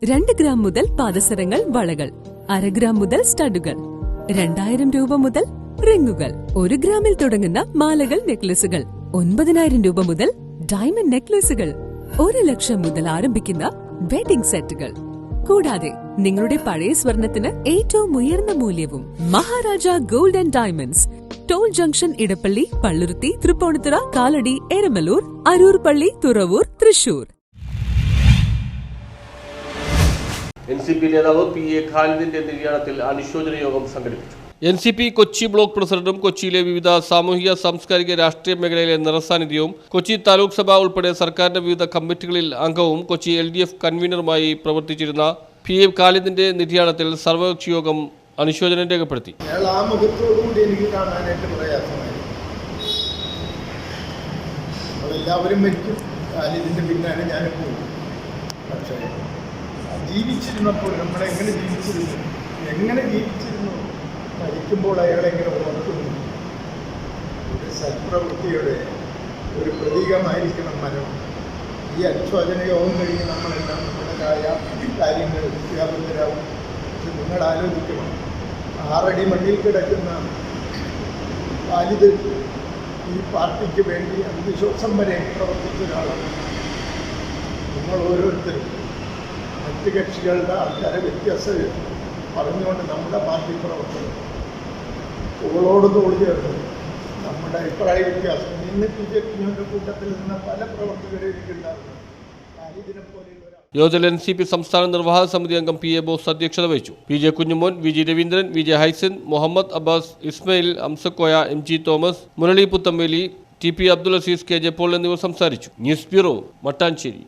2 gram മുതൽ പാദസരങ്ങൾ, വളകൾ, 1/2 gram മുതൽ സ്റ്റഡുകൾ, 2000 രൂപ മുതൽ റിങ്ങുകൾ, 1 ഗ്രാമിൽ തുടങ്ങുന്ന മാലകൾ, നെക്ലസുകൾ, 9000 രൂപ മുതൽ ഡയമണ്ട് നെക്ലസുകൾ, 1 ലക്ഷം മുതൽ ആരംഭിക്കുന്ന വെഡിംഗ് സെറ്റുകൾ. കൂടാതെ നിങ്ങളുടെ പഴയ സ്വർണത്തിന് ഏറ്റവും ഉയർന്ന മൂല്യവും. Maharaja gold and diamonds, toll junction, Edappally, Palluruthy, Tripunithura, Kalady, Eramalloor, Aroor Palli, Thuravoor, Thrissur. NCP നേതാവ് PA ഖാലിദിന്റെ നിര്യാണത്തിൽ അനുശോചന യോഗം സംഘടിപ്പിച്ചു. NCP കൊച്ചി ബ്ലോക്ക് പ്രസിഡന്റും കൊച്ചിയിലെ വിവിധ സാമൂഹിക, സാംസ്കാരിക, രാഷ്ട്രീയ മേഖലയിലെ നിറസാന്നിധ്യവും കൊച്ചി താലൂക്ക് സഭ ഉൾപ്പെടെ സർക്കാരിന്റെ വിവിധ കമ്മിറ്റികളിൽ അംഗവും കൊച്ചി LDF കൺവീനറുമായി പ്രവർത്തിച്ചിരുന്ന PA ഖാലിദിന്റെ നിര്യാണത്തിൽ സർവകക്ഷി യോഗം അനുശോചനം രേഖപ്പെടുത്തി. എനിക്ക് കാണാനായിട്ട് പ്രയാസമായി. എല്ലാവരും മരിക്കും, ഖാലിദിന്റെ പിന്നാലെ ഞാൻ പോകും. പക്ഷേ ജീവിച്ചിരുന്നപ്പോൾ നമ്മളെങ്ങനെ ജീവിച്ചിരുന്നു, മരിക്കുമ്പോൾ അയാളെങ്ങനെ ഓർക്കുന്നു. ഒരു സൽപ്രവൃത്തിയുടെ ഒരു പ്രതീകമായിരിക്കണം മരണം. ഈ അനുശോചന യോഗം കഴിഞ്ഞ് നമ്മളെല്ലാം നമ്മുടേതായ കാര്യങ്ങൾ വ്യാപൃതരാകും. പക്ഷെ നിങ്ങൾ ആലോചിക്കണം, 6 അടി മണ്ണിൽ കിടക്കുന്ന ഖാലിദ് ഈ പാർട്ടിക്ക് വേണ്ടി അന്ത്യശ്വാസം വരെ പ്രവർത്തിച്ച ഒരാളാണ്. നിങ്ങൾ ഓരോരുത്തരും മറ്റ് കക്ഷികളുടെ ആൾക്കാരെ വ്യത്യാസം പറഞ്ഞുകൊണ്ട് നമ്മുടെ പാർട്ടി പ്രവർത്തനം തോളോട് തോൾ ചേർന്ന് നമ്മുടെ അഭിപ്രായ വ്യത്യാസം ഇന്ന് BJP കൂട്ടത്തിൽ നിന്ന് പല പ്രവർത്തകരും എനിക്കുണ്ടാകുന്നു. ഖാലിദിനെ പോലെയുള്ള യോഗത്തിൽ NCP സംസ്ഥാന നിർവാഹക സമിതി അംഗം PA ബോസ് അധ്യക്ഷത വഹിച്ചു. PJ Kunjumon, VG Raveendran, VJ Haisan, Muhammad Abbas, Ismail, Amsakoya, MG Thomas, Murali Puthampeli, TP Abdul Azeez, KJ Paul എന്നിവർ സംസാരിച്ചു. News bureau, Mattancherry.